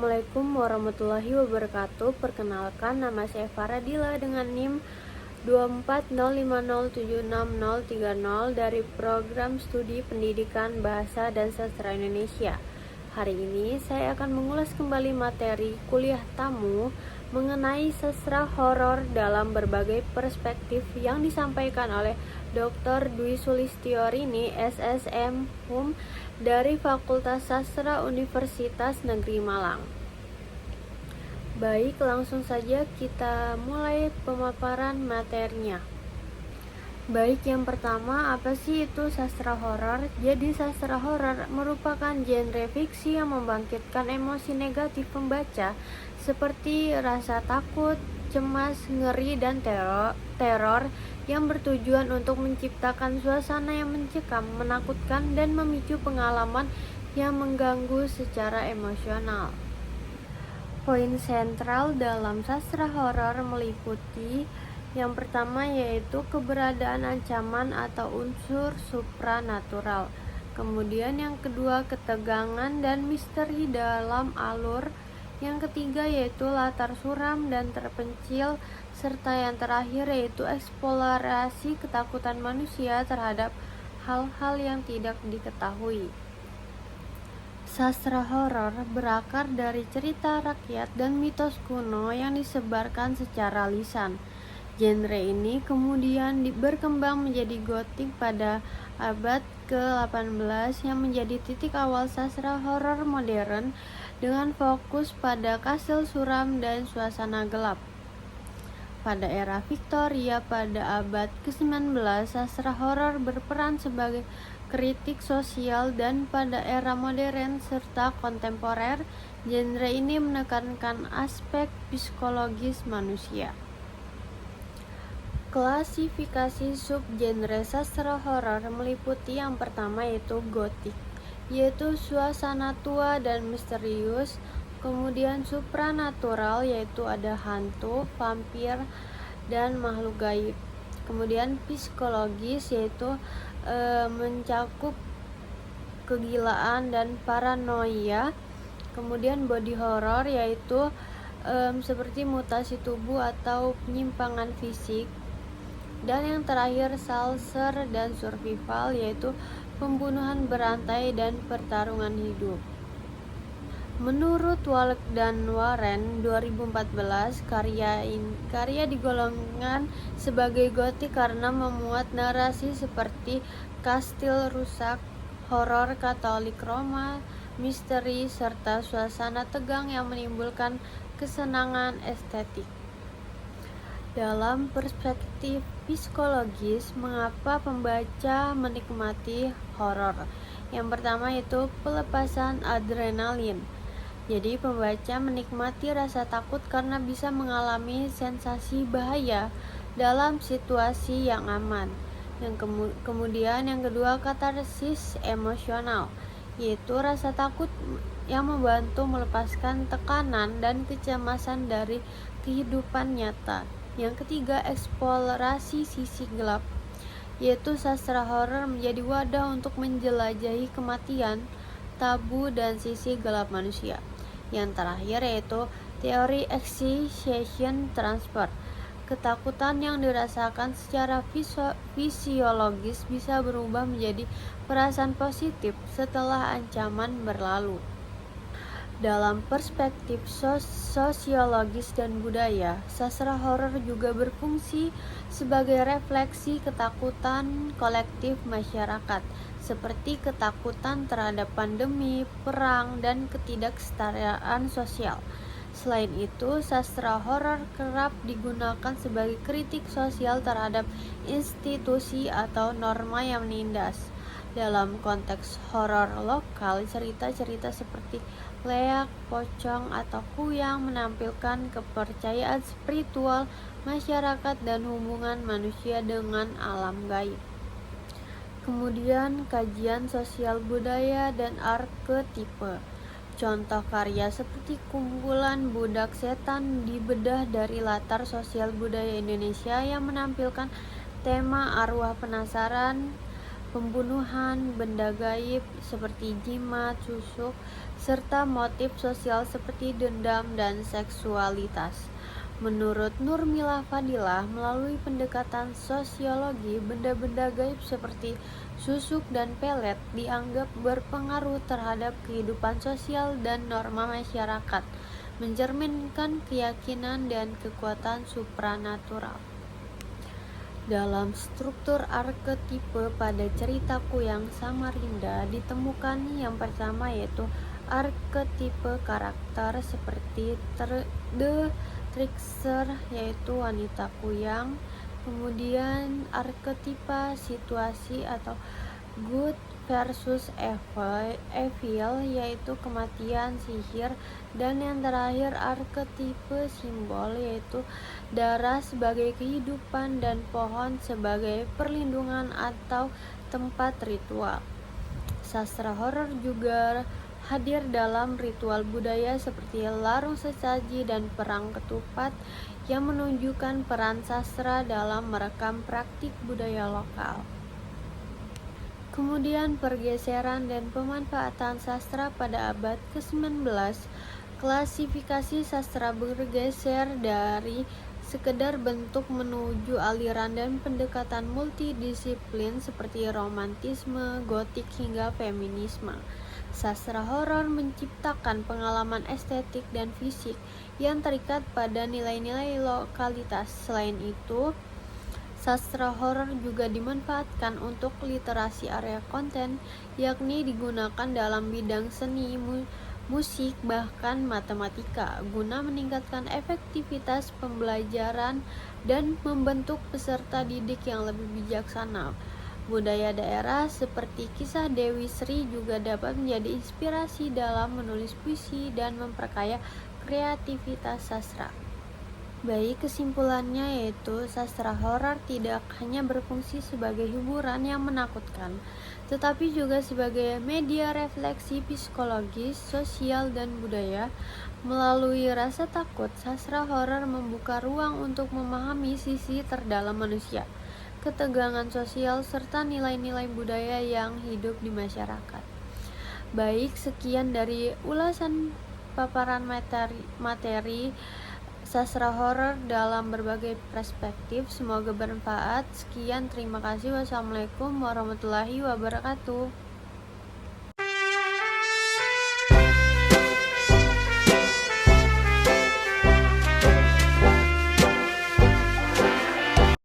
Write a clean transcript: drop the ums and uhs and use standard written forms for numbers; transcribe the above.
Assalamualaikum warahmatullahi wabarakatuh. Perkenalkan, nama saya Faradila dengan NIM 24050766030 dari Program Studi Pendidikan Bahasa dan Sastra Indonesia. Hari ini saya akan mengulas kembali materi kuliah tamu mengenai sastra horor dalam berbagai perspektif yang disampaikan oleh Dr. Dwi Sulistiorini, SSM HUM dari Fakultas Sastra Universitas Negeri Malang. Baik, langsung saja kita mulai pemaparan materinya. Baik, yang pertama, apa sih itu sastra horor? Jadi sastra horor merupakan genre fiksi yang membangkitkan emosi negatif pembaca seperti rasa takut, cemas, ngeri, dan teror yang bertujuan untuk menciptakan suasana yang mencekam, menakutkan, dan memicu pengalaman yang mengganggu secara emosional. Poin sentral dalam sastra horor meliputi yang pertama yaitu keberadaan ancaman atau unsur supranatural. Kemudian yang kedua ketegangan dan misteri dalam alur. Yang ketiga yaitu latar suram dan terpencil. Serta yang terakhir yaitu eksplorasi ketakutan manusia terhadap hal-hal yang tidak diketahui. Sastra horor berakar dari cerita rakyat dan mitos kuno yang disebarkan secara lisan. Genre ini kemudian berkembang menjadi gotik pada abad ke-18 yang menjadi titik awal sastra horor modern dengan fokus pada kastil suram dan suasana gelap. Pada era Victoria pada abad ke-19, sastra horor berperan sebagai kritik sosial, dan pada era modern serta kontemporer, genre ini menekankan aspek psikologis manusia. Klasifikasi subgenre sastra horor meliputi yang pertama yaitu gotik, yaitu suasana tua dan misterius. Kemudian supranatural yaitu ada hantu, vampir, dan makhluk gaib. Kemudian psikologis yaitu mencakup kegilaan dan paranoia. Kemudian body horror yaitu seperti mutasi tubuh atau penyimpangan fisik. Dan yang terakhir salser dan survival yaitu pembunuhan berantai dan pertarungan hidup. Menurut Walk dan Warren 2014, karya digolongkan sebagai gotik karena memuat narasi seperti kastil rusak, horor Katolik Roma, misteri, serta suasana tegang yang menimbulkan kesenangan estetik. Dalam perspektif psikologis, mengapa pembaca menikmati horor? Yang pertama yaitu pelepasan adrenalin. Jadi pembaca menikmati rasa takut karena bisa mengalami sensasi bahaya dalam situasi yang aman. Kemudian yang kedua katarsis emosional, yaitu rasa takut yang membantu melepaskan tekanan dan kecemasan dari kehidupan nyata. Yang ketiga eksplorasi sisi gelap, yaitu sastra horor menjadi wadah untuk menjelajahi kematian, tabu, dan sisi gelap manusia. Yang terakhir yaitu teori excitation transfer. Ketakutan yang dirasakan secara fisiologis bisa berubah menjadi perasaan positif setelah ancaman berlalu. Dalam perspektif sosiologis dan budaya, sastra horor juga berfungsi sebagai refleksi ketakutan kolektif masyarakat, seperti ketakutan terhadap pandemi, perang, dan ketidaksetaraan sosial. Selain itu, sastra horor kerap digunakan sebagai kritik sosial terhadap institusi atau norma yang menindas. Dalam konteks horor lokal, cerita-cerita seperti leak, pocong, atau kuyang menampilkan kepercayaan spiritual masyarakat dan hubungan manusia dengan alam gaib. Kemudian kajian sosial budaya dan arketipe. Contoh karya seperti kumpulan Budak Setan dibedah dari latar sosial budaya Indonesia yang menampilkan tema arwah penasaran, pembunuhan, benda gaib seperti jimat, susuk, serta motif sosial seperti dendam dan seksualitas. Menurut Nurmilah Fadilah, melalui pendekatan sosiologi, benda-benda gaib seperti susuk dan pelet dianggap berpengaruh terhadap kehidupan sosial dan norma masyarakat, mencerminkan keyakinan dan kekuatan supranatural. Dalam struktur arketipe pada cerita Kuyang Samarinda ditemukan yang pertama yaitu arketipe karakter seperti The Trickster yaitu wanita kuyang, kemudian arketipe situasi atau good versus evil yaitu kematian, sihir, dan yang terakhir arketipe simbol yaitu darah sebagai kehidupan dan pohon sebagai perlindungan atau tempat ritual. Sastra horor juga hadir dalam ritual budaya seperti larung sesaji dan perang ketupat yang menunjukkan peran sastra dalam merekam praktik budaya lokal. Kemudian pergeseran dan pemanfaatan sastra pada abad ke-19. Klasifikasi sastra bergeser dari sekedar bentuk menuju aliran dan pendekatan multidisiplin seperti romantisme, gotik hingga feminisme. Sastra horor menciptakan pengalaman estetik dan fisik yang terikat pada nilai-nilai lokalitas. Selain itu, sastra horor juga dimanfaatkan untuk literasi area konten, yakni digunakan dalam bidang seni, musik, bahkan matematika, guna meningkatkan efektivitas pembelajaran dan membentuk peserta didik yang lebih bijaksana. Budaya daerah seperti kisah Dewi Sri juga dapat menjadi inspirasi dalam menulis puisi dan memperkaya kreativitas sastra. Baik, kesimpulannya yaitu sastra horor tidak hanya berfungsi sebagai hiburan yang menakutkan, tetapi juga sebagai media refleksi psikologis, sosial, dan budaya. Melalui rasa takut, sastra horor membuka ruang untuk memahami sisi terdalam manusia, ketegangan sosial, serta nilai-nilai budaya yang hidup di masyarakat. Baik, sekian dari ulasan paparan materi sastra horor dalam berbagai perspektif. Semoga bermanfaat. Sekian, terima kasih. Wassalamualaikum warahmatullahi wabarakatuh.